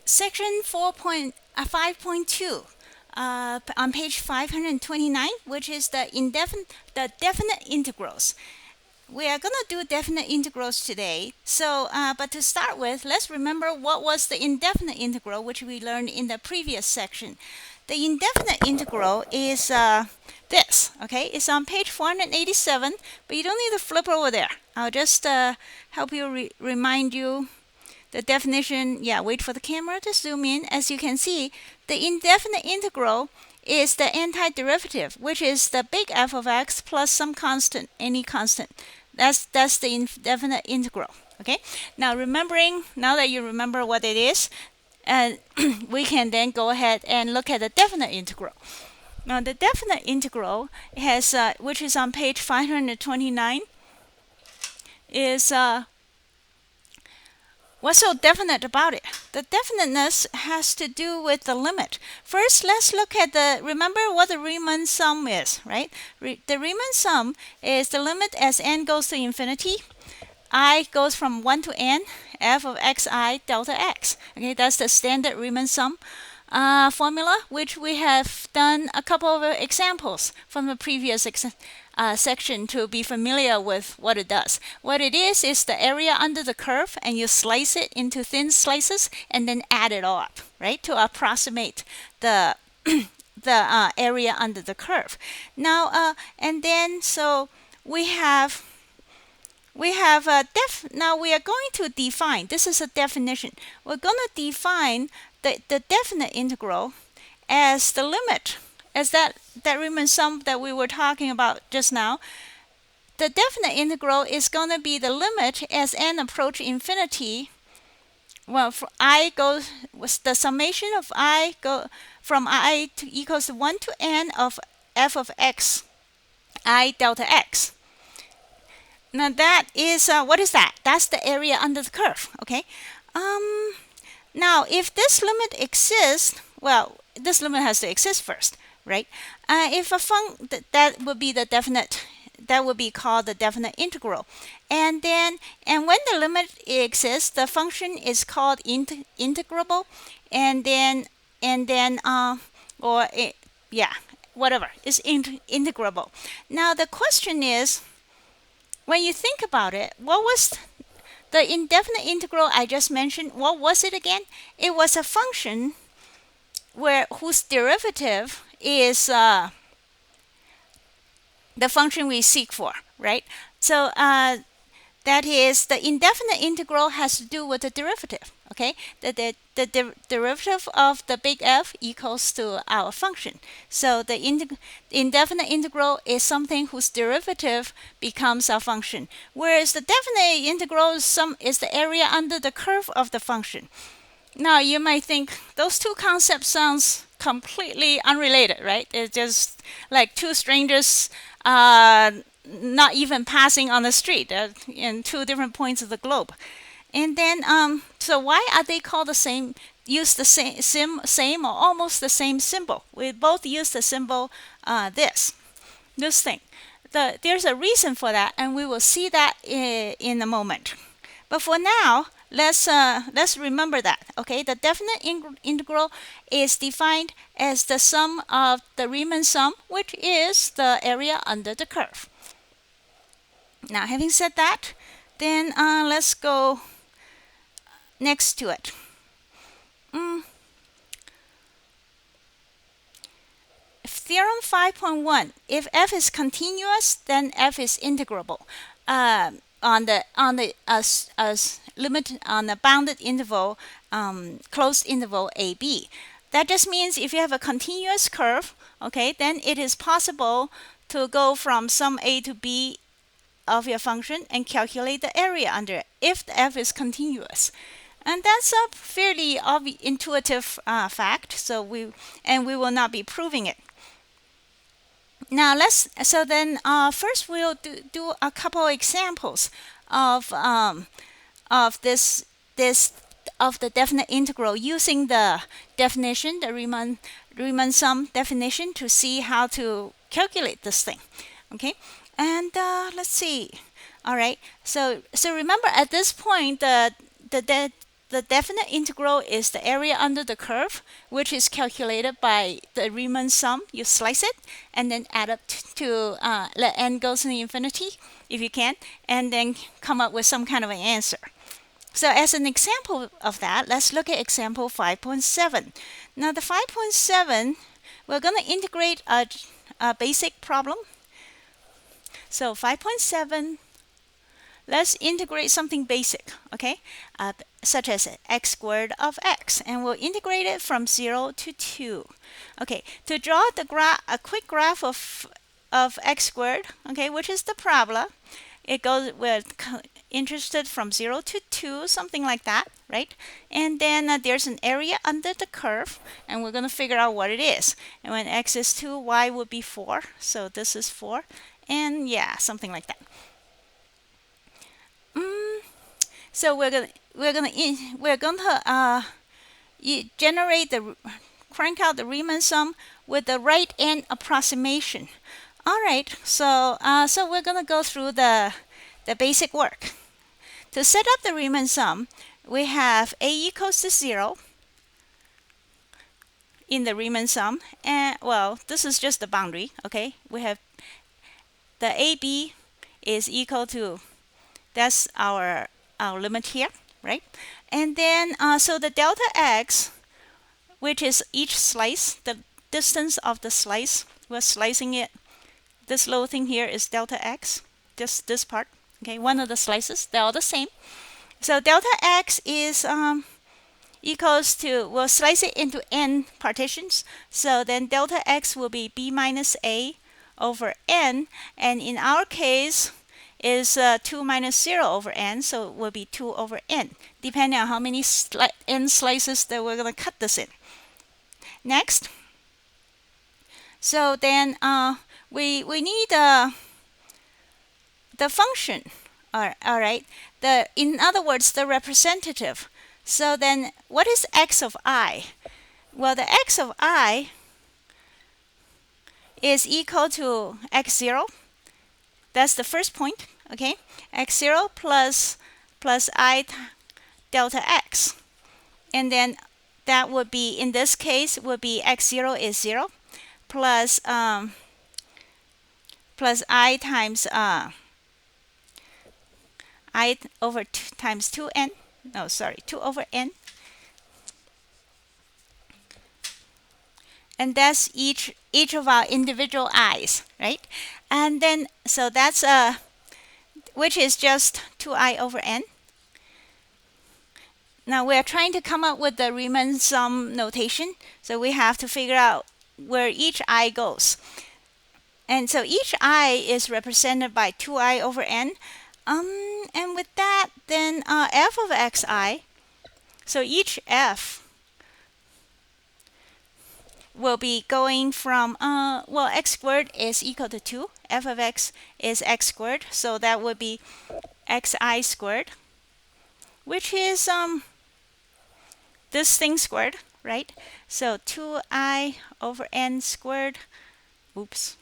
section 5.2 on page 529, which is the definite integrals. We are going to do definite integrals today. So, but to start with, let's remember what was the indefinite integral, which we learned in the previous section. The indefinite integral is this, okay? It's on page 487, but you don't need to flip over there. I'll just help you remind you the definition. Yeah, wait for the camera to zoom in. As you can see, the indefinite integral is the antiderivative, which is the big F of x plus some constant, any constant. That's the indefinite integral. Okay. Now that you remember what it is, we can then go ahead and look at the definite integral. Now the definite integral has, which is on page 529, is what's so definite about it? The definiteness has to do with the limit. First, let's look at remember what the Riemann sum is, right? The Riemann sum is the limit as n goes to infinity. I goes from 1 to n, f of xi delta x. Okay, that's the standard Riemann sum formula, which we have done a couple of examples from the previous section to be familiar with what it does. What it is the area under the curve, and you slice it into thin slices and then add it all up, right, to approximate the the area under the curve. Now, and then so we have now we are going to define. This is a definition. We're going to define the definite integral as the limit, as that Riemann sum that we were talking about just now. The definite integral is going to be the limit as n approach infinity. Well, for I goes with the summation of I go from I to equals 1 to n of f of x I delta x. Now that is what is that? That's the area under the curve. Okay. Now, if this limit exists, well, this limit has to exist first, right? If that would be the definite, that would be called the definite integral. And when the limit exists, the function is called integrable, whatever is integrable. Now the question is, when you think about it, what was the indefinite integral I just mentioned? What was it again? It was a function whose derivative is the function we seek for, right? So that is, the indefinite integral has to do with the derivative. Okay, the derivative of the big F equals to our function. So the indefinite integral is something whose derivative becomes our function, whereas the definite integral is the area under the curve of the function. Now you might think those two concepts sounds completely unrelated, right? It's just like two strangers not even passing on the street in two different points of the globe. And then, so why are they called the same? Use the same or almost the same symbol. We both use the symbol this thing. There's a reason for that, and we will see that in a moment. But for now, let's remember that. Okay, the definite integral is defined as the sum of the Riemann sum, which is the area under the curve. Now, having said that, then let's go next to it. Theorem 5.1. If f is continuous, then f is integrable on the limit on the bounded interval, closed interval AB. That just means if you have a continuous curve, okay, then it is possible to go from some a to b of your function and calculate the area under it if the f is continuous. And that's a fairly intuitive fact. So we will not be proving it. Now first we'll do a couple examples of this of the definite integral using the definition, the Riemann sum definition, to see how to calculate this thing. Okay, and let's see. All right. So remember, at this point, the the definite integral is the area under the curve, which is calculated by the Riemann sum. You slice it and then add up to let n goes to the infinity if you can, and then come up with some kind of an answer. So as an example of that, let's look at example 5.7. Now the 5.7, we're going to integrate a basic problem. So 5.7, let's integrate something basic, okay? Such as x squared of x, and we'll integrate it from 0 to 2. Okay, to draw a quick graph of x squared, okay, which is the parabola, we're interested from 0 to 2, something like that, right? And then there's an area under the curve, and we're going to figure out what it is. And when x is 2, y would be 4, so this is 4, and yeah, something like that. So we're gonna crank out the Riemann sum with the right hand approximation. All right, so we're gonna go through the basic work. To set up the Riemann sum, we have a equals to 0 in the Riemann sum, and well, this is just the boundary. Okay, we have the AB is equal to, that's our limit here, right? And then so the delta x, which is each slice, the distance of the slice, we're slicing it. This little thing here is delta x, just this part, okay? One of the slices, they're all the same. So delta x is equals to, we'll slice it into n partitions. So then delta x will be b minus a over n, and in our case is 2 minus 0 over n, so it will be 2 over n, depending on how many n slices that we're going to cut this in. Next, so then we need the function, all right, in other words, the representative. So then what is x of I? Well, the x of I is equal to x0. That's the first point, okay? x0 plus I delta x. And then that would be, in this case, would be x0 is 0 plus I times I over 2 times 2n. No, sorry, 2 over n. And that's each of our individual i's, right? And then, so that's which is just 2i over n. Now we're trying to come up with the Riemann sum notation, so we have to figure out where each I goes. And so each I is represented by 2i over n. And with that, then f of xi, so each f will be going from, well, x squared is equal to 2. F of x is x squared, so that would be xi squared, which is this thing squared, right? So 2i over n squared, oops,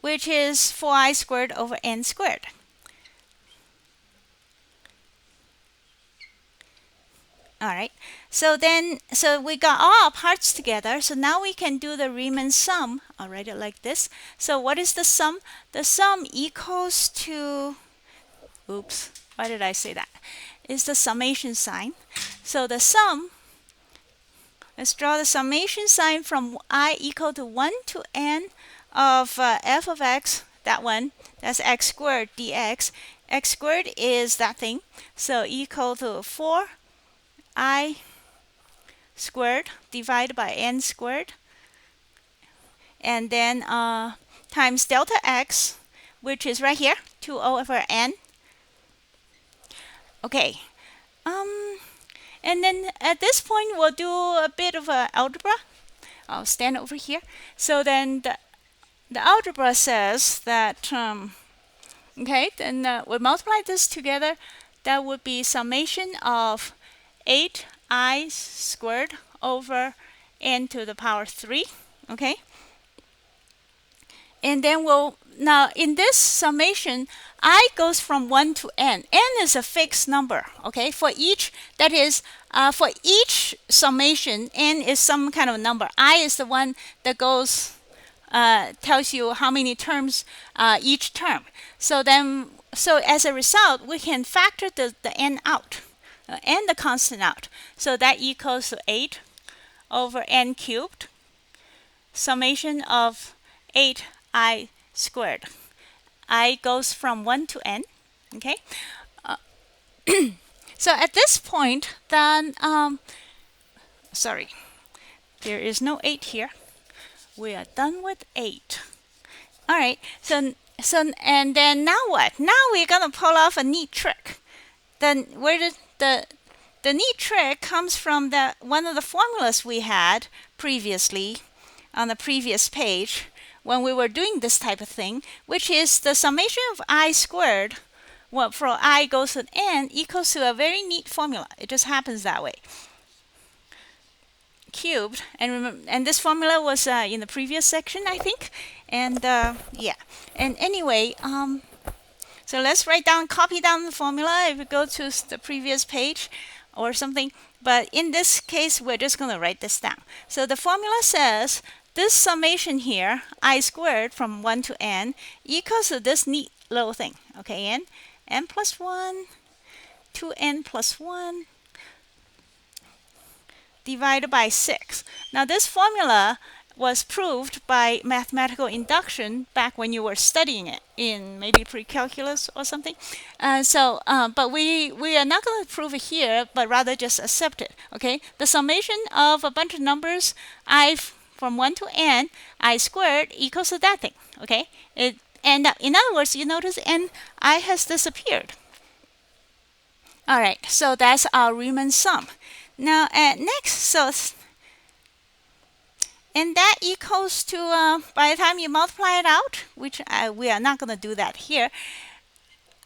which is 4i squared over n squared. All right, so we got all our parts together, so now we can do the Riemann sum. I'll write it like this. So what is the sum? The sum equals to, oops, why did I say that? Is the summation sign. So the sum, let's draw the summation sign from I equal to 1 to n of f of x, that one, that's x squared dx. X squared is that thing, so equal to 4i squared divided by n squared, and then times delta x, which is right here, 2 over n. Okay, and then at this point we'll do a bit of algebra. I'll stand over here. So then the algebra says that, okay, then we multiply this together. That would be summation of 8i squared over n to the power 3, okay? And then we'll now in this summation, I goes from 1 to n. N is a fixed number, okay? For each, that is, for each summation, n is some kind of number. I is the one that goes, tells you how many terms each term. So as a result, we can factor the n out, and the constant out. So that equals to 8 over n cubed, summation of 8i squared. I goes from 1 to n, okay? So at this point, then, sorry, there is no 8 here. We are done with 8. All right, so and then now what? Now we're gonna pull off a neat trick. Then where did the neat trick comes from one of the formulas we had previously on the previous page when we were doing this type of thing, which is the summation of I squared, well, for I goes to n, equals to a very neat formula. It just happens that way. Cubed, and remember, and this formula was in the previous section, I think. And yeah, and anyway, so let's copy down the formula if we go to the previous page or something. But in this case, we're just going to write this down. So the formula says this summation here, I squared from 1 to n, equals to this neat little thing. Okay, n plus 1 to n plus 1 divided by 6. Now this formula was proved by mathematical induction back when you were studying it in maybe pre-calculus or something. But we are not going to prove it here, but rather just accept it. Okay, the summation of a bunch of numbers from 1 to n, I squared equals to that thing. Okay, in other words, you notice I has disappeared. All right, so that's our Riemann sum. Now next, and that equals to, by the time you multiply it out, which we are not going to do that here.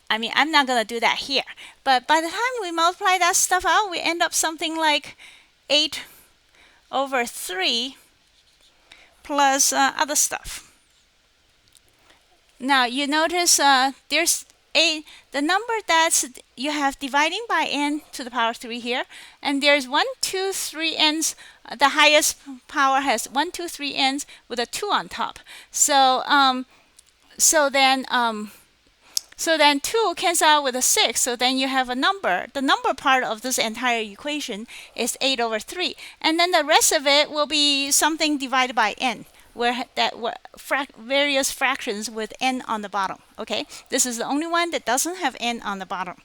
I mean, I'm not going to do that here. But by the time we multiply that stuff out, we end up something like 8 over 3 plus other stuff. Now, you notice there's the number that's you have dividing by n to the power 3 here, and there's 1, 2, 3 n's. The highest power has 1, 2, 3 n's with a 2 on top. So then 2 cancels out with a 6. So then you have a number. The number part of this entire equation is 8 over 3, and then the rest of it will be something divided by n, where various fractions with n on the bottom. Okay, this is the only one that doesn't have n on the bottom.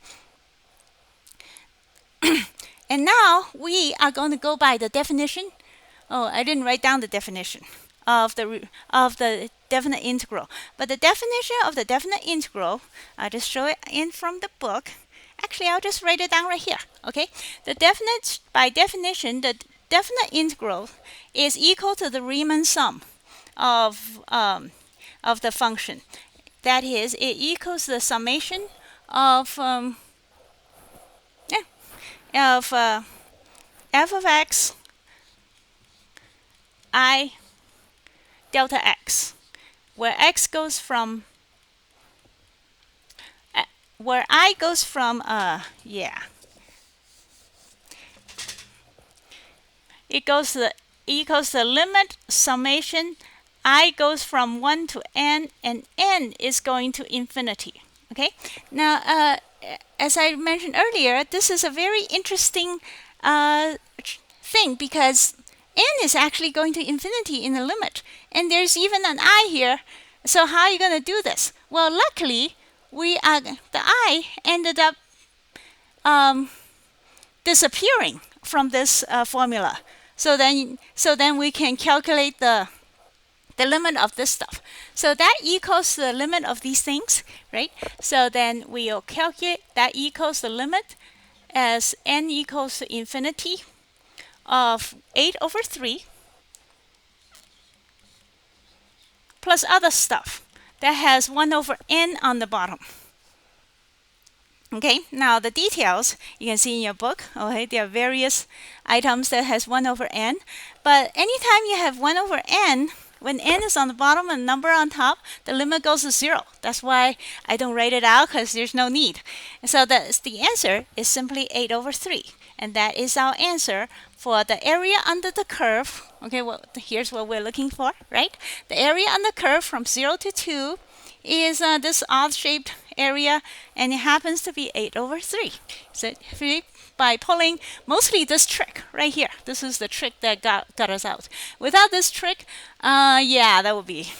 And now we are going to go by the definition. Oh, I didn't write down the definition of the definite integral. But the definition of the definite integral, I'll just show it in from the book. Actually, I'll just write it down right here. Okay, by definition, the definite integral is equal to the Riemann sum of the function. That is, it equals the summation of f of x I delta x, where x goes from where I goes from it goes to the equals the limit summation I goes from 1 to n, and n is going to infinity. Okay, now as I mentioned earlier, this is a very interesting thing, because n is actually going to infinity in the limit, and there's even an I here. So how are you going to do this? Well, luckily the I ended up disappearing from this formula. So then we can calculate the limit of this stuff. So that equals the limit of these things, right? So then we'll calculate that equals the limit as n equals to infinity of 8 over 3 plus other stuff that has 1 over n on the bottom. Okay, now the details you can see in your book. Okay, there are various items that has 1 over n, but anytime you have 1 over n, when n is on the bottom and number on top, the limit goes to 0. That's why I don't write it out, because there's no need. So the answer is simply 8 over 3. And that is our answer for the area under the curve. Okay, well, here's what we're looking for, right? The area under the curve from 0 to 2 is this odd-shaped area, and it happens to be 8 over 3. So by pulling mostly this trick right here. This is the trick that got us out. Without this trick, yeah, that would be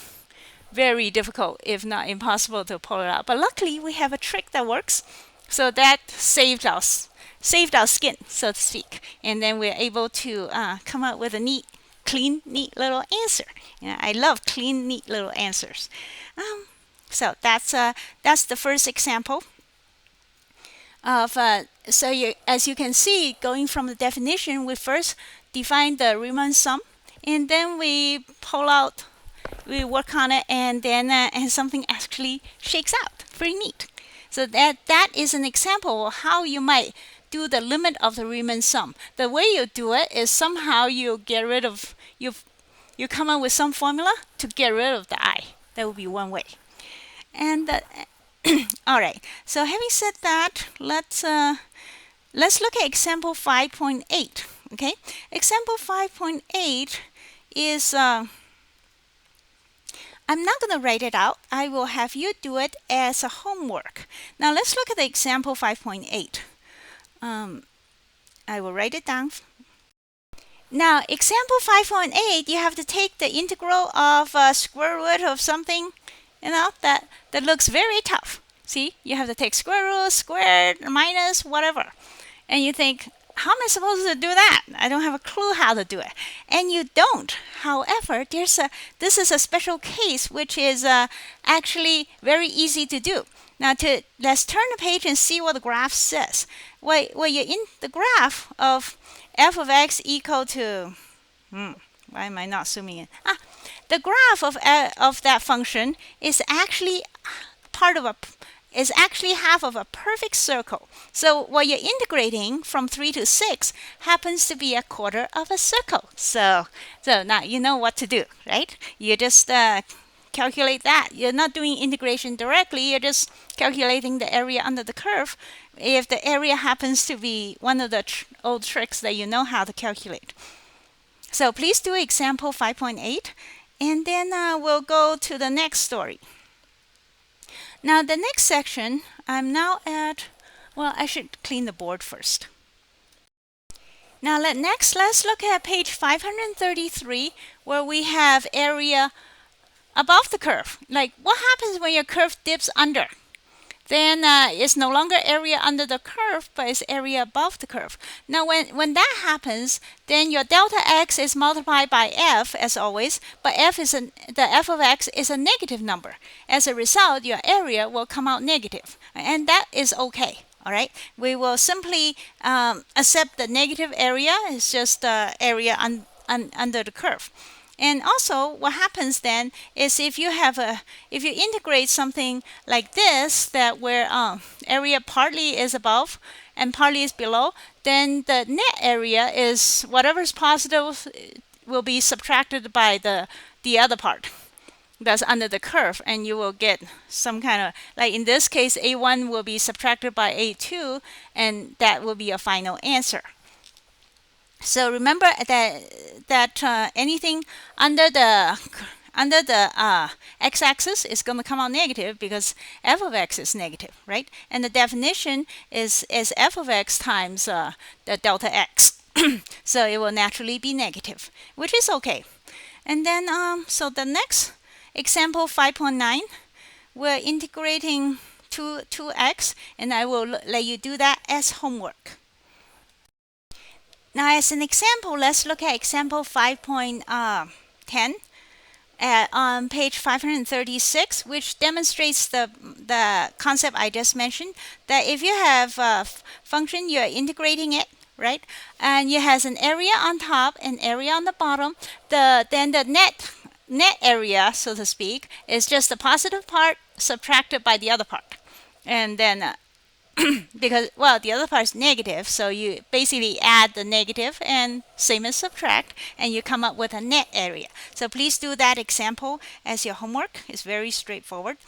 very difficult, if not impossible, to pull it out. But luckily, we have a trick that works, so that saved our skin, so to speak. And then we're able to come up with a clean, neat little answer. I love clean, neat little answers. So that's the first example of as you can see, going from the definition, we first define the Riemann sum, and then we work on it, and then and something actually shakes out. Pretty neat. So that is an example of how you might do the limit of the Riemann sum. The way you do it is somehow you come up with some formula to get rid of the I. That would be one way. And all right. So having said that, let's look at example 5.8. Okay. Example 5.8 is I'm not going to write it out. I will have you do it as a homework. Now let's look at the example 5.8. I will write it down. Now, example 5.8, you have to take the integral of square root of something, that looks very tough. See, you have to take square root, squared, minus, whatever. And you think, how am I supposed to do that? I don't have a clue how to do it. And you don't. However, this is a special case which is actually very easy to do. Now, let's turn the page and see what the graph says. Well, you're in the graph of f of x equal to, why am I not zooming in? The graph of that function is actually half of a perfect circle. So what you're integrating from 3 to 6 happens to be a quarter of a circle. So now you know what to do, right? You just calculate that. You're not doing integration directly. You're just calculating the area under the curve if the area happens to be one of the old tricks that you know how to calculate. So please do example 5.8, and then we'll go to the next story. Now the next section, I'm now at, well, I should clean the board first. Now let's look at page 533, where we have area above the curve. Like, what happens when your curve dips under? Then it's no longer area under the curve, but it's area above the curve. Now, when that happens, then your delta x is multiplied by f, as always, but the f of x is a negative number. As a result, your area will come out negative, and that is okay. All right, we will simply accept the negative area. It's just the area under the curve. And also, what happens then is if you integrate something like this, that where area partly is above and partly is below, then the net area is whatever's positive will be subtracted by the other part that's under the curve, and you will get some kind of, like in this case, A1 will be subtracted by A2, and that will be a final answer. So remember that anything under the x-axis is going to come out negative because f of x is negative, right? And the definition is f of x times the delta x. So it will naturally be negative, which is okay. And then so the next example 5.9, we're integrating 2x, and I will let you do that as homework. Now, as an example, let's look at example 5.10 on page 536, which demonstrates the concept I just mentioned, that if you have a function, you're integrating it, right? And it has an area on top and area on the bottom. Then the net area, so to speak, is just the positive part subtracted by the other part. And then because, well, the other part is negative, so you basically add the negative and same as subtract, and you come up with a net area. So please do that example as your homework. It's very straightforward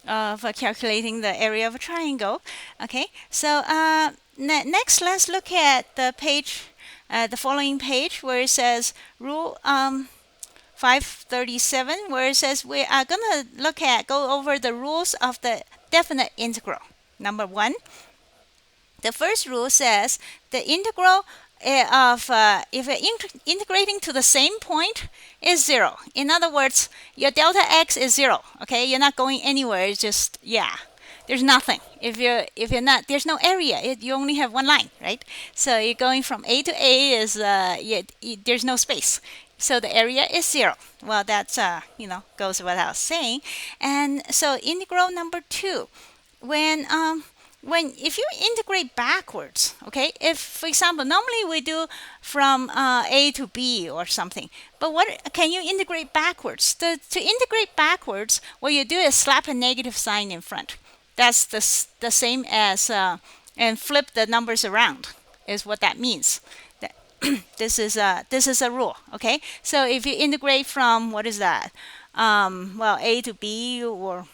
for calculating the area of a triangle. Okay, so next let's look at the page, the following page where it says rule 537, where it says we are going to go over the rules of the definite integral. Number one, the first rule says the integral of if you're integrating to the same point is 0. In other words, your delta x is 0. Okay, you're not going anywhere. It's just, yeah, there's nothing. If you're not, there's no area. You only have one line, right? So you're going from A to A is there's no space. So the area is 0. Well, that's goes without saying. And so integral number 2, if you integrate backwards, okay, if for example normally we do from A to B or something, but what can you integrate backwards? To integrate backwards, what you do is slap a negative sign in front. That's the same as and flip the numbers around is what that means. This is a rule. Okay, so if you integrate from, what is that, well, A to B or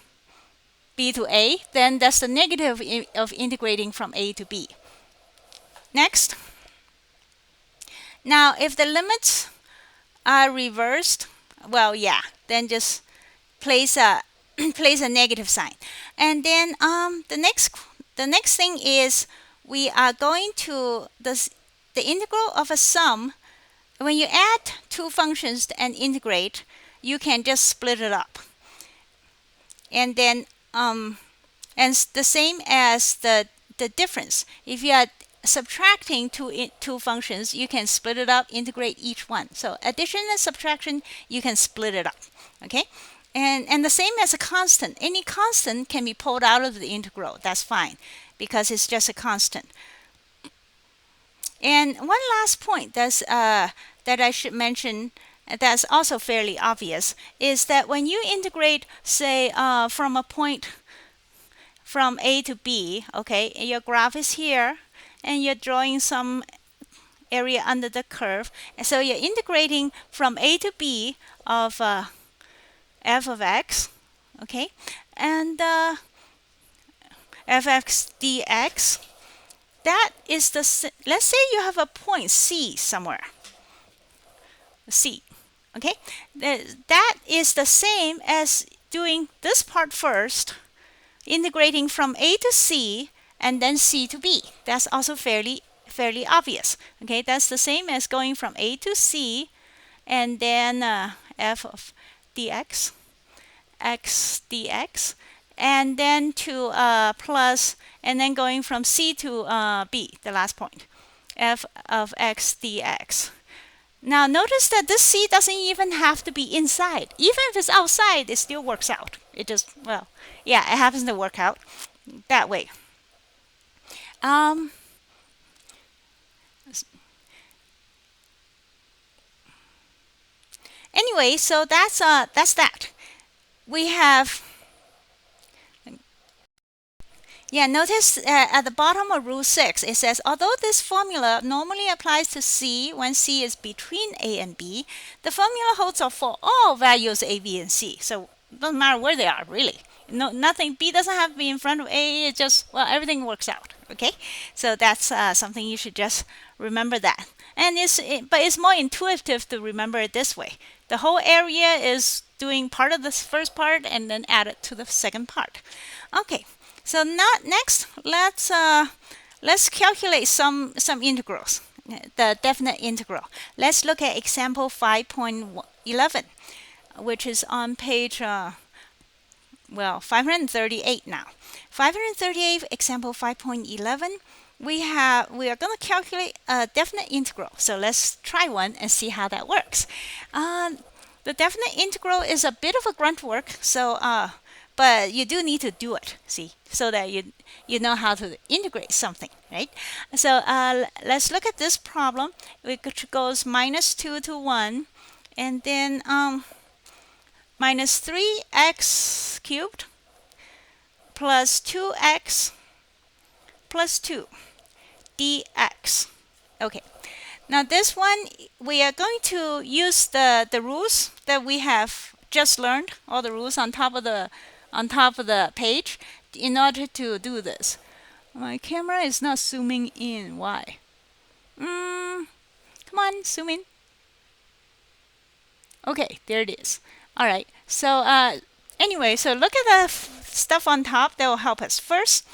B to A, then that's the negative of integrating from A to B. Next, now if the limits are reversed, well, yeah, then just place a place a negative sign. And then the next thing is we are going to the integral of a sum. When you add two functions and integrate, you can just split it up. And then and the same as the difference. If you are subtracting two functions, you can split it up, integrate each one. So addition and subtraction, you can split it up. Okay, and the same as a constant. Any constant can be pulled out of the integral. That's fine because it's just a constant. And one last point that I should mention, that's also fairly obvious, is that when you integrate, say, from a point from A to B, okay, your graph is here, and you're drawing some area under the curve, and so you're integrating from A to B of f of x, okay, and fx dx. That is let's say you have a point C somewhere. C, okay, that is the same as doing this part first, integrating from A to C and then C to B. That's also fairly obvious. Okay, that's the same as going from A to C and then f of dx, x dx, and then to plus, and then going from C to B, the last point, f of x dx. Now notice that this C doesn't even have to be inside. Even if it's outside, it still works out. It just, well, yeah, it happens to work out that way. Anyway, so that's that. We have, yeah, notice at the bottom of rule 6, it says, although this formula normally applies to C when C is between A and B, the formula holds for all values A, B, and C. So it doesn't matter where they are, really. No, nothing, B doesn't have to be in front of A, it just, well, everything works out, okay? So that's something you should just remember that. And but it's more intuitive to remember it this way. The whole area is doing part of this first part and then add it to the second part. Okay. So now next, let's calculate some integrals, the definite integral. Let's look at example 5.11, which is on page 538 now. 538, example 5.11. We are going to calculate a definite integral. So let's try one and see how that works. The definite integral is a bit of a grunt work, so but you do need to do it, see, so that you know how to integrate something, right? So let's look at this problem, which goes -2 to 1, and then minus 3x cubed plus 2x plus 2 dx. Okay, now this one, we are going to use the rules that we have just learned, all the rules on top of the page, in order to do this. My camera is not zooming in. Why? Come on, zoom in. Okay, there it is. All right. So anyway, so look at the stuff on top that will help us. First,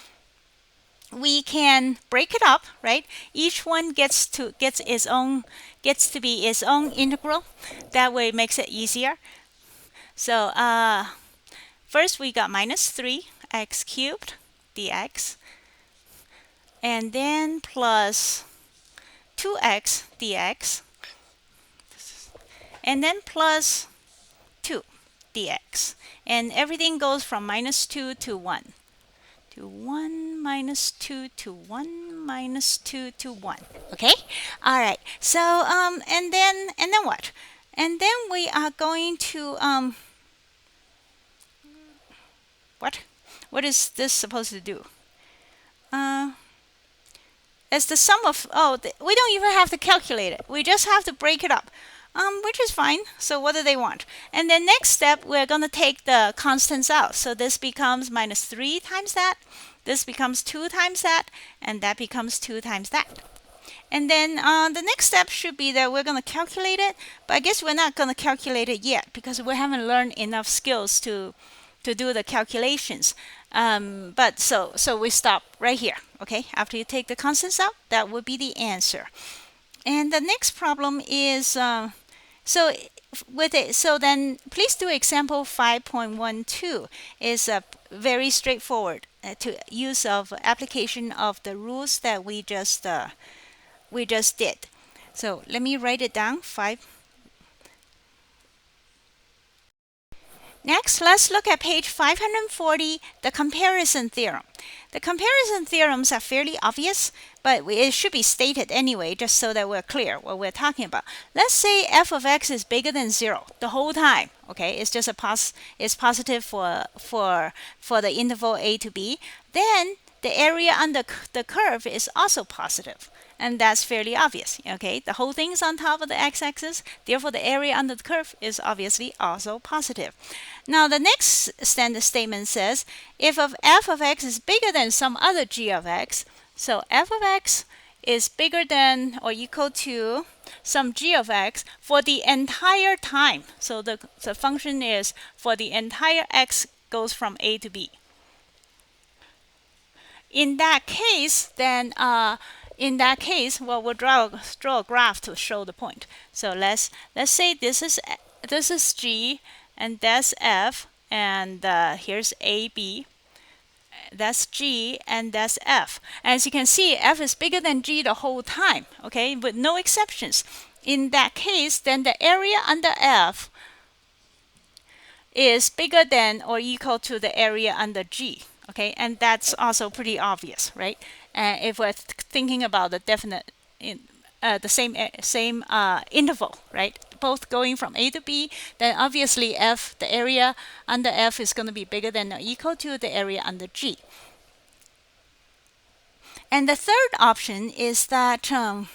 we can break it up, right? Each one gets to be its own integral. That way it makes it easier. So first we got minus 3x cubed dx, and then plus 2x dx, and then plus 2 dx, and everything goes from minus 2 to 1. To 1 minus 2 to 1 minus 2 to 1. Okay? All right. So and then what? And then we are going to what is this supposed to do? As the sum of, we don't even have to calculate it. We just have to break it up. Which is fine. So what do they want? And then next step, we're going to take the constants out. So this becomes minus 3 times that. This becomes 2 times that. And that becomes 2 times that. And then the next step should be that we're going to calculate it. But I guess we're not going to calculate it yet because we haven't learned enough skills to do the calculations. But so we stop right here. Okay, after you take the constants out, that would be the answer. And the next problem is so then please do example 5.12 is very straightforward to use of application of the rules that we just did. So let me write it down. Next, let's look at page 540, the comparison theorem. The comparison theorems are fairly obvious, but it should be stated anyway, just so that we're clear what we're talking about. Let's say f of x is bigger than 0 the whole time. Okay, it's just it's positive for the interval a to b. Then the area under the curve is also positive. And that's fairly obvious. Okay, the whole thing is on top of the x-axis, therefore the area under the curve is obviously also positive. Now the next standard statement says if f of x is bigger than some other g of x, so f of x is bigger than or equal to some g of x for the entire time. So the function is for the entire x goes from a to b. In that case, then well, we'll draw a graph to show the point. So let's say this is G, and that's F, and here's AB. That's G, and that's F. As you can see, F is bigger than G the whole time. Okay, with no exceptions. In that case, then the area under F is bigger than or equal to the area under G. Okay, and that's also pretty obvious, right? If we're thinking about the definite the same interval, right? Both going from a to b, then obviously f, the area under f is going to be bigger than or equal to the area under g. And the third option is that, so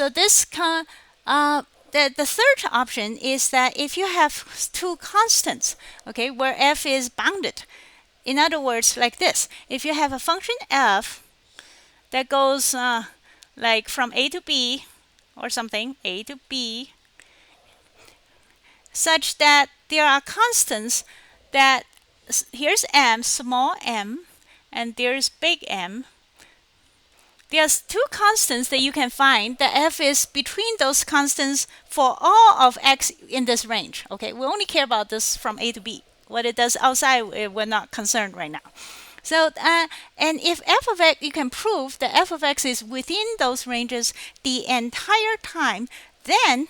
this the third option is that if you have two constants, okay, where f is bounded. In other words, like this, if you have a function f that goes like from a to b or something, a to b, such that there are constants that, here's m, small m, and there's big M. There's two constants that you can find. The f is between those constants for all of x in this range. Okay, we only care about this from a to b. What it does outside, we're not concerned right now. So, and if f of x, you can prove that f of x is within those ranges the entire time, then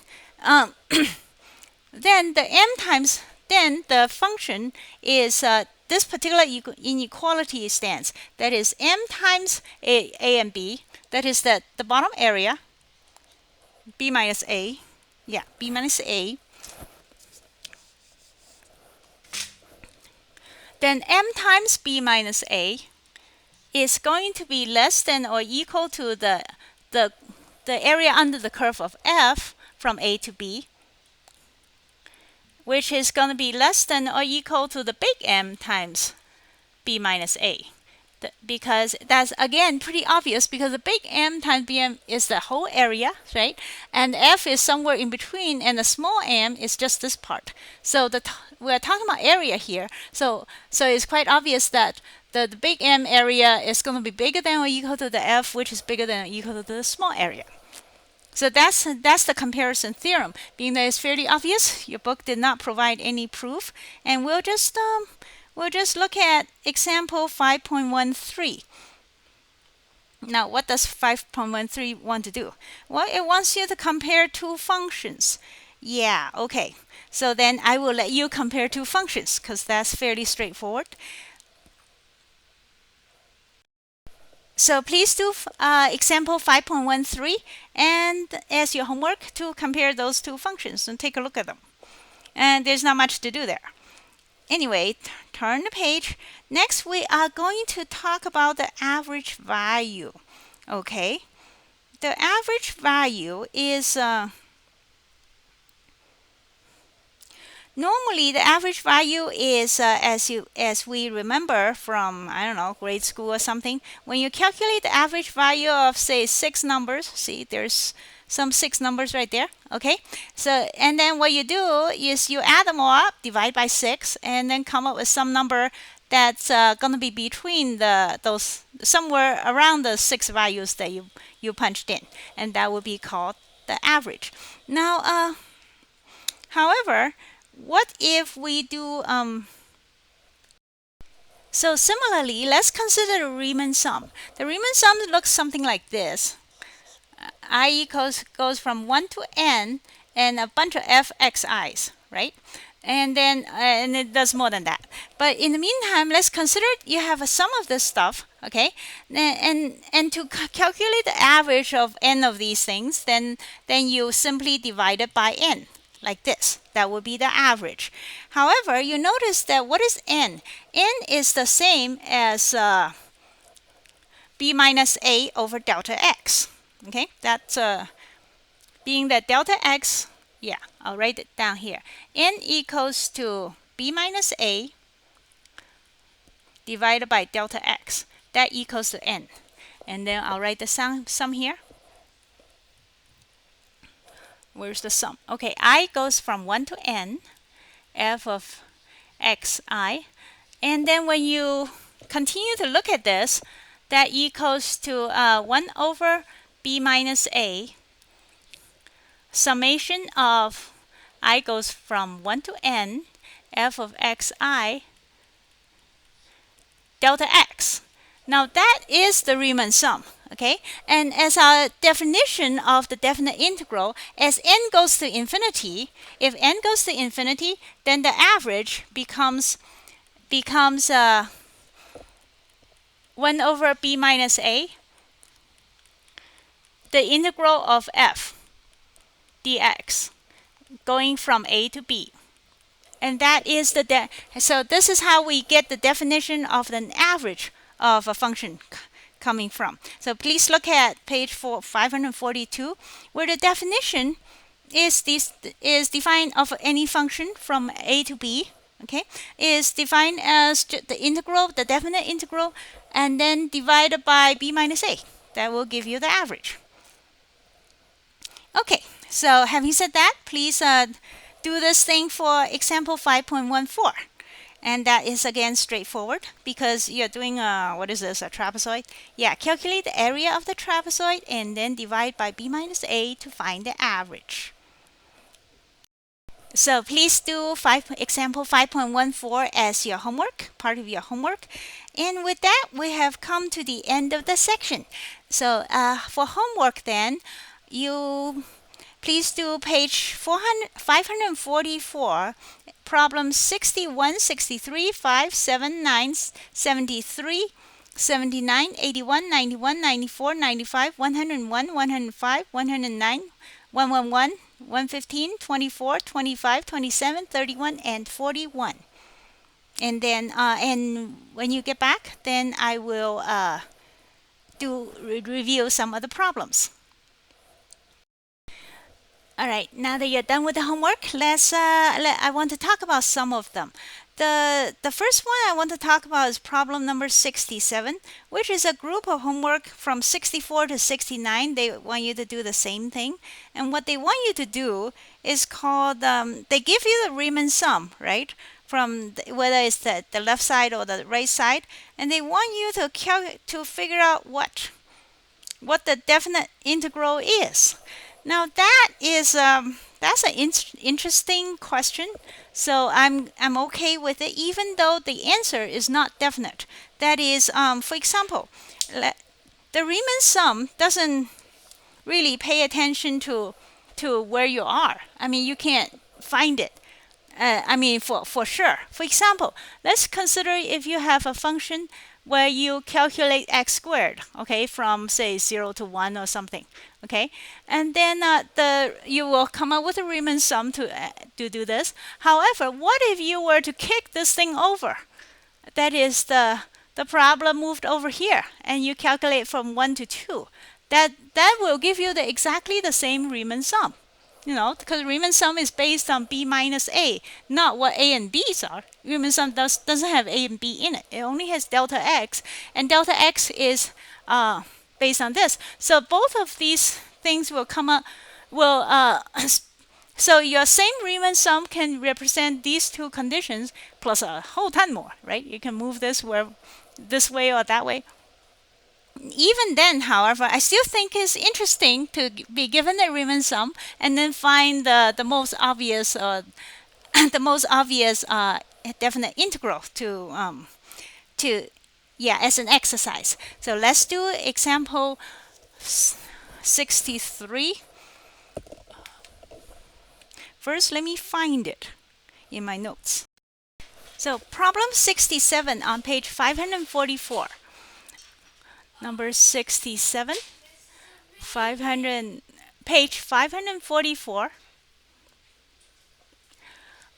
then the m times, then the function is this particular inequality stands. That is m times a and b. That is the bottom area, b minus a. Yeah, b minus a. Then m times b minus a. is going to be less than or equal to the area under the curve of f from A to B, which is going to be less than or equal to the big M times B minus A. Because that's, again, pretty obvious, because the big M times BM is the whole area, right? And F is somewhere in between, and the small m is just this part. So we're talking about area here. So it's quite obvious that the big M area is going to be bigger than or equal to the F, which is bigger than or equal to the small area. So that's the comparison theorem. Being that it's fairly obvious, your book did not provide any proof, and we'll just look at example 5.13. Now, what does 5.13 want to do? Well, it wants you to compare two functions. Yeah, okay. So then I will let you compare two functions, because that's fairly straightforward. So please do example 5.13 and as your homework to compare those two functions and take a look at them. And there's not much to do there. Anyway, turn the page. Next, we are going to talk about the average value. Okay, the average value is normally the average value is as we remember from, I don't know, grade school or something. When you calculate the average value of, say, 6 numbers, see there's some 6 numbers right there. Okay, so and then what you do is you add them all up, divide by 6, and then come up with some number that's going to be between those, somewhere around the 6 values that you punched in, and that would be called the average. Now, however, what if we do so similarly, let's consider the Riemann sum. The Riemann sum looks something like this. I goes from 1 to n and a bunch of fxi's, right? And then and it does more than that. But in the meantime, let's consider you have a sum of this stuff, okay? And to calculate the average of n of these things, then you simply divide it by n, like this. That would be the average. However, you notice that what is n? N is the same as b minus a over delta x. Okay, that's being that delta x, yeah, I'll write it down here. N equals to b minus a divided by delta x. That equals to n. And then I'll write the sum here. Where's the sum? Okay, I goes from 1 to n, f of xi. And then when you continue to look at this, that equals to 1 over b minus a, summation of I goes from 1 to n, f of xi, delta x. Now that is the Riemann sum, okay? And as our definition of the definite integral, as n goes to infinity, if n goes to infinity, then the average becomes 1 over b minus a, the integral of f dx, going from a to b. And that is so this is how we get the definition of an average of a function coming from. So please look at page 542, where the definition is defined of any function from a to b. Okay, is defined as the integral, the definite integral, and then divided by b minus a. That will give you the average. Okay, so having said that, please do this thing for example 5.14. And that is, again, straightforward because you're doing what is this, a trapezoid? Yeah, calculate the area of the trapezoid and then divide by b minus a to find the average. So please do example 5.14 as your homework, part of your homework. And with that, we have come to the end of the section. So for homework then, you please do page 544, problems 61, 63, 5, 7, 9, 73, 79, 81, 91, 94, 95, 101, 105, 109, 111, 115, 24, 25, 27, 31, and 41. And then and when you get back, then I will review some of the problems. All right, now that you're done with the homework, I want to talk about some of them. The first one I want to talk about is problem number 67, which is a group of homework from 64 to 69. They want you to do the same thing. And what they want you to do is called, they give you the Riemann sum, right? From whether it's the left side or the right side. And they want you to figure out what the definite integral is. Now that is that's an interesting question. So I'm okay with it, even though the answer is not definite. That is, for example, the Riemann sum doesn't really pay attention to where you are. I mean, you can't find it. I mean, for sure. For example, let's consider if you have a function where you calculate x squared, okay, from say 0 to 1 or something, okay, and then you will come up with a Riemann sum to do this. However, what if you were to kick this thing over? That is the problem moved over here, and you calculate from 1 to 2. That will give you exactly the same Riemann sum. You know, because Riemann sum is based on b minus a, not what a and b's are. Riemann sum doesn't have a and b in it. It only has delta x, and delta x is based on this. So both of these things will come up. So your same Riemann sum can represent these two conditions plus a whole ton more, right? You can move this way or that way. Even then, however, I still think it's interesting to be given a Riemann sum and then find the most obvious the most obvious definite integral to as an exercise. So let's do example 63. First, let me find it in my notes. So problem 67 on page 544. Number 67, page 544.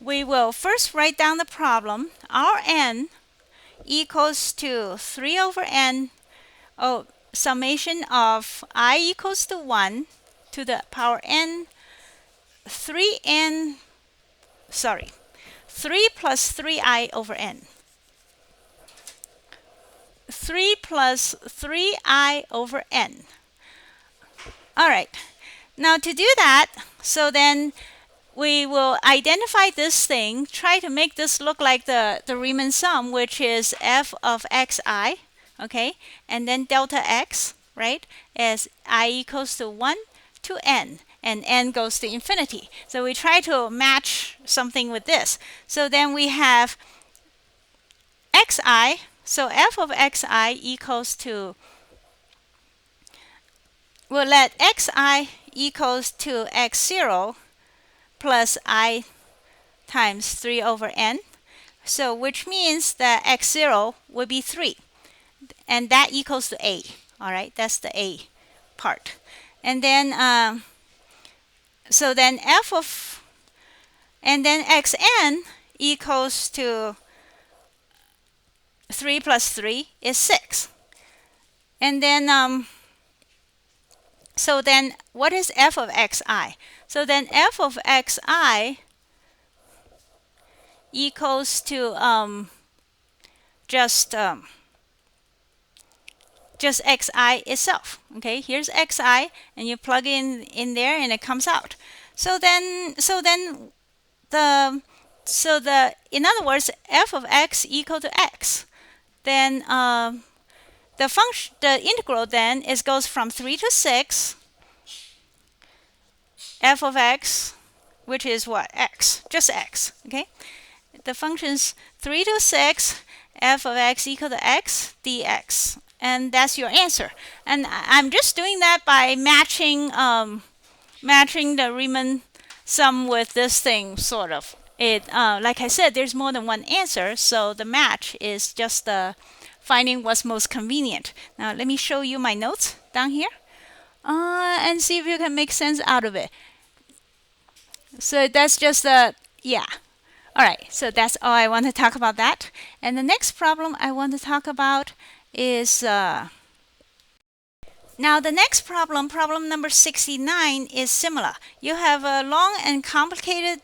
We will first write down the problem. Rn equals to 3 over n, summation of I equals to 1 to the power n, 3 plus 3i over n. 3 plus 3i over n. All right. Now to do that, so then we will identify this thing, try to make this look like the Riemann sum, which is f of xi, okay? And then delta x, right, as I equals to 1 to n, and n goes to infinity. So we try to match something with this. So then we have xi. So f of xi equals to, we'll let xi equals to x0 plus I times 3 over n. So which means that x0 would be 3. And that equals to a. All right, that's the a part. And then, so then and then xn equals to 3 plus 3 is 6. And then, so then what is f of xi? So then f of xi equals to just xi itself. Okay, here's xi, and you plug in there, and it comes out. So then in other words, f of x equal to x. Then the integral then goes from 3 to 6. F of x, which is what? X, just x. Okay, the function's 3 to 6. F of x equal to x dx, and that's your answer. And I'm just doing that by matching the Riemann sum with this thing, sort of. Like I said, there's more than one answer, so the match is just finding what's most convenient. Now let me show you my notes down here and see if you can make sense out of it. So that's just All right, so that's all I want to talk about that. And the next problem I want to talk about is now the next problem, problem number 69, is similar. You have a long and complicated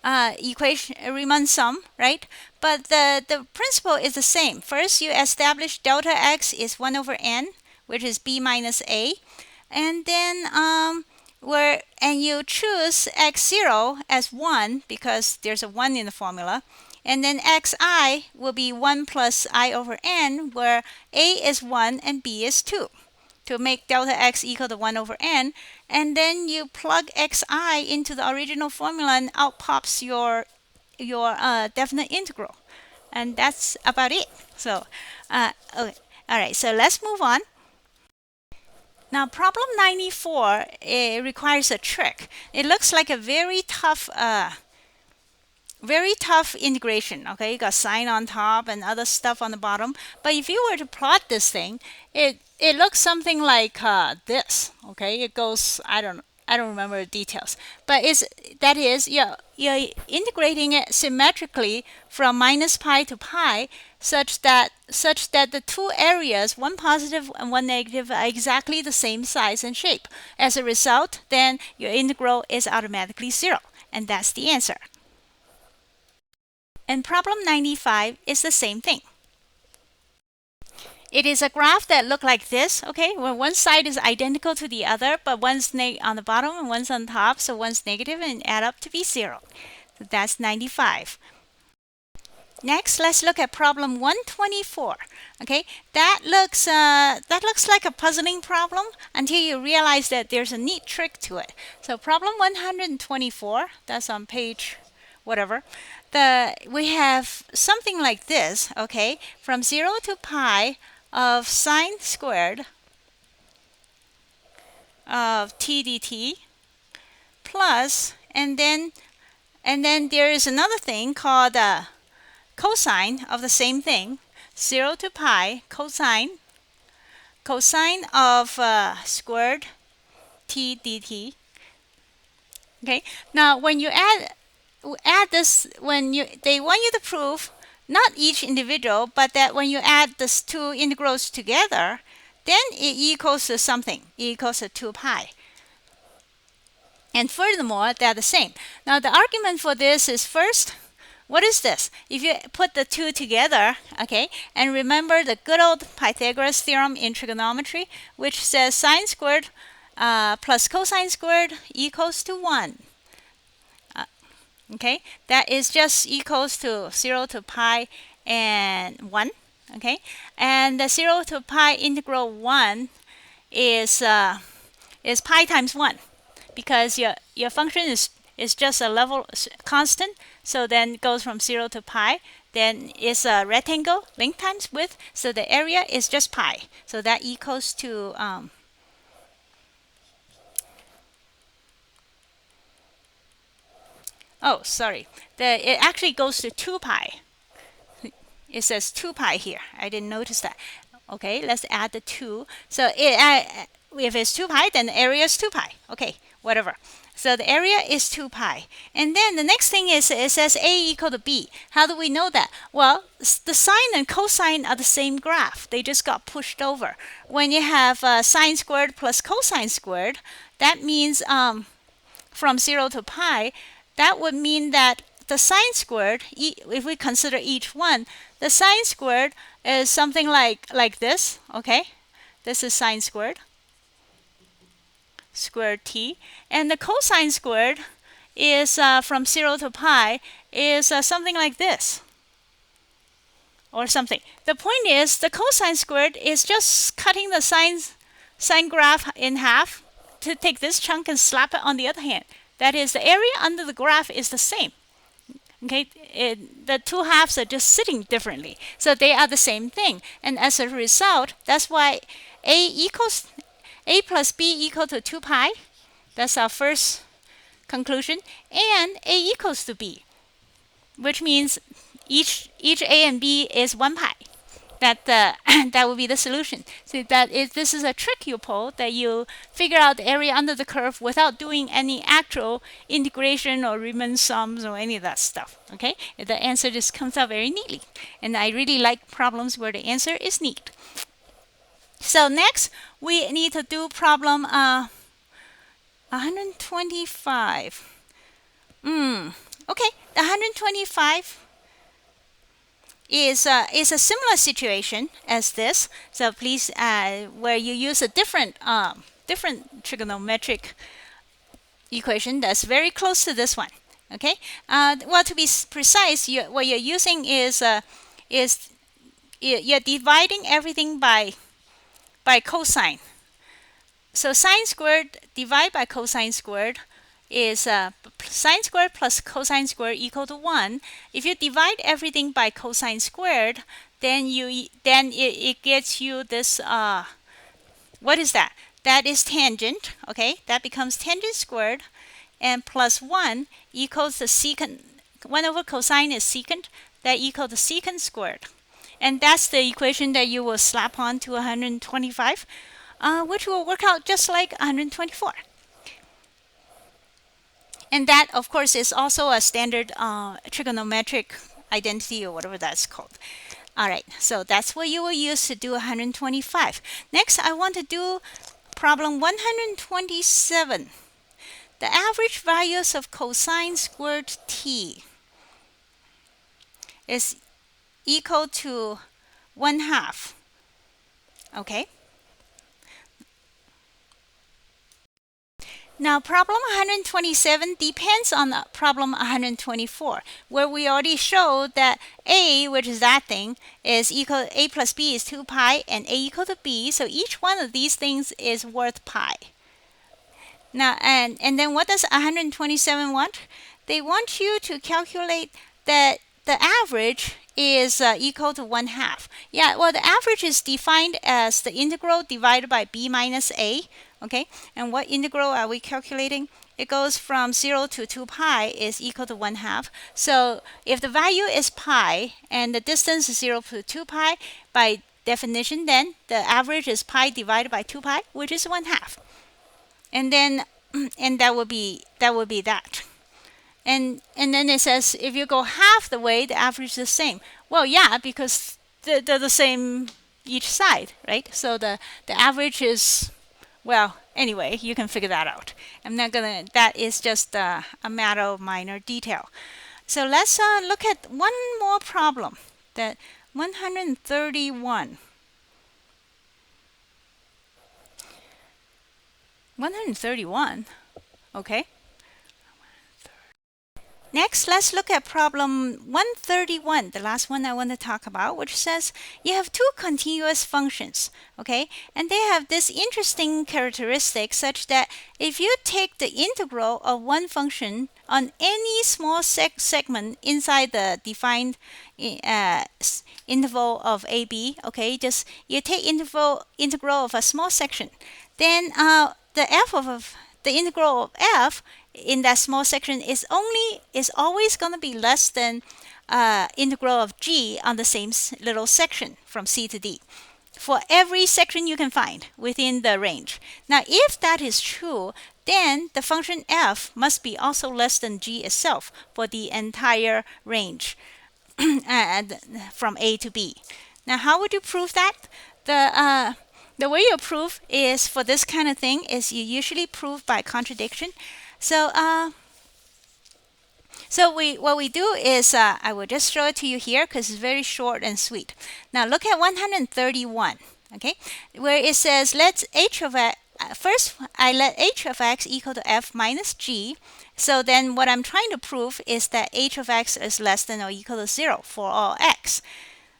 equation, Riemann sum, right? But the principle is the same. First, you establish delta x is 1 over n, which is b minus a. And then you choose x0 as 1 because there's a 1 in the formula. And then xi will be 1 plus I over n, where a is 1 and b is 2, to make delta x equal to 1 over n. And then you plug xi into the original formula, and out pops your definite integral. And that's about it. So, okay. All right, so let's move on. Now, problem 94, it requires a trick. It looks like a very tough integration. Okay, you got sine on top and other stuff on the bottom. But if you were to plot this thing, it looks something like this. Okay, it goes, I don't remember the details, but you're integrating it symmetrically from minus pi to pi, such that the two areas, one positive and one negative, are exactly the same size and shape. As a result, then your integral is automatically 0, and that's the answer. And problem 95 is the same thing. It is a graph that looks like this, okay, where one side is identical to the other, but one's on the bottom and one's on top, so one's negative and add up to be 0. So that's 95. Next, let's look at problem 124. Okay, that looks like a puzzling problem until you realize that there's a neat trick to it. So problem 124, that's on page whatever. We have something like this, okay, from 0 to pi of sine squared of t dt plus, and then there is another thing called cosine of the same thing, 0 to pi cosine of squared t dt. Okay, now when you add this, they want you to prove not each individual, but that when you add these two integrals together, then it equals to something. It equals to 2 pi. And furthermore, they're the same. Now the argument for this is, first, what is this? If you put the two together, okay, and remember the good old Pythagoras theorem in trigonometry, which says sine squared plus cosine squared equals to 1. Okay, that is just equals to 0 to pi and 1. Okay, and the 0 to pi integral 1 is pi times 1, because your function is just a level constant. So then it goes from 0 to pi. Then it's a rectangle, length times width. So the area is just pi. So that equals to oh, sorry. It actually goes to 2 pi. It says 2 pi here. I didn't notice that. Okay, let's add the 2. So if it's 2 pi, then the area is 2 pi. Okay, whatever. So the area is 2 pi. And then the next thing is, it says A equal to B. How do we know that? Well, the sine and cosine are the same graph. They just got pushed over. When you have sine squared plus cosine squared, that means from 0 to pi, that would mean that the sine squared, if we consider each one, the sine squared is something like this, okay? This is sine squared t. And the cosine squared is from 0 to pi is something like this, or something. The point is, the cosine squared is just cutting the sine graph in half to take this chunk and slap it on the other hand. That is, the area under the graph is the same. Okay, the two halves are just sitting differently, so they are the same thing. And as a result, that's why A plus B equal to 2 pi. That's our first conclusion. And A equals to B, which means each A and B is 1 pi. that that would be the solution. So this is a trick you pull, that you figure out the area under the curve without doing any actual integration or Riemann sums or any of that stuff. Okay, the answer just comes out very neatly, and I really like problems where the answer is neat. So next we need to do problem 125. Okay, the 125 is a similar situation as this. So please, where you use a different trigonometric equation that's very close to this one. Okay. Well, to be precise, what you're using is you're dividing everything by cosine. So sine squared divided by cosine squared is sine squared plus cosine squared equal to 1. If you divide everything by cosine squared, then it gets you this what is that? That is tangent. Okay, that becomes tangent squared, and plus 1 equals the secant. 1 over cosine is secant. That equals the secant squared, and that's the equation that you will slap on to 125, which will work out just like 124. And that, of course, is also a standard trigonometric identity, or whatever that's called. All right, so that's what you will use to do 125. Next, I want to do problem 127. The average values of cosine squared t is equal to 1/2. Okay. Now, problem 127 depends on problem 124, where we already showed that a, which is that thing, is equal, a plus b is 2 pi, and a equal to b. So each one of these things is worth pi. Now, and then what does 127 want? They want you to calculate that the average is equal to 1/2. Yeah, well, the average is defined as the integral divided by b minus a. Okay, and what integral are we calculating? It goes from 0 to 2 pi is equal to 1/2. So if the value is pi and the distance is 0 to 2 pi, by definition, then the average is pi divided by 2 pi, which is 1/2. And then, and that would be that. And then it says if you go half the way, the average is the same. Well, yeah, because they're the same each side, right? So the average is, well, anyway, you can figure that out. I'm not gonna. That is just a matter of minor detail. So let's look at one more problem. That 131. 131. Okay. Next, let's look at problem 131, the last one I want to talk about, which says you have two continuous functions, okay? And they have this interesting characteristic such that if you take the integral of one function on any small segment inside the defined interval of AB, okay, just you take integral of a small section, then the integral of f in that small section is always going to be less than integral of g on the same little section from c to d for every section you can find within the range. Now, if that is true, then the function f must be also less than g itself for the entire range from a to b. Now, how would you prove that? The way you prove is for this kind of thing is you usually prove by contradiction. So what we do is I will just show it to you here because it's very short and sweet. Now look at 131, okay, where it says let h of x, first I let h of x equal to f minus g. So then what I'm trying to prove is that h of x is less than or equal to 0 for all x.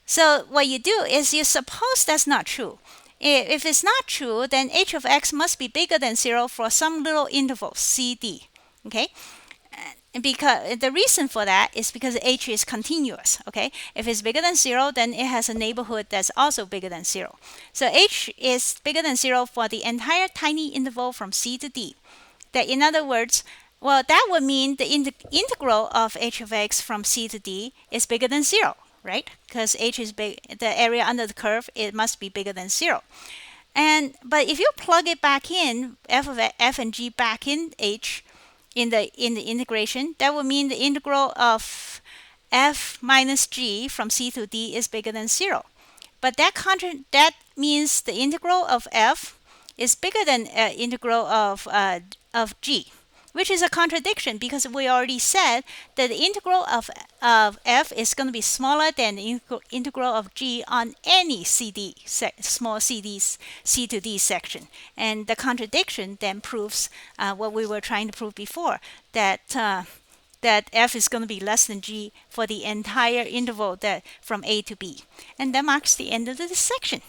So what you do is you suppose that's not true. If it's not true, then h of x must be bigger than 0 for some little interval, cd. Okay? And because the reason for that is because h is continuous. Okay? If it's bigger than 0, then it has a neighborhood that's also bigger than 0. So h is bigger than 0 for the entire tiny interval from c to d. That, in other words, well, that would mean the integral of h of x from c to d is bigger than 0. right? Because h is big, the area under the curve, it must be bigger than 0. But if you plug it back in, f and g back in h in the integration, that would mean the integral of f minus g from c to d is bigger than 0. But that means the integral of f is bigger than integral of g, which is a contradiction because we already said that the integral of f is going to be smaller than the integral of g on any small c to d section. And the contradiction then proves what we were trying to prove before, that f is going to be less than g for the entire interval from a to b. And that marks the end of this section.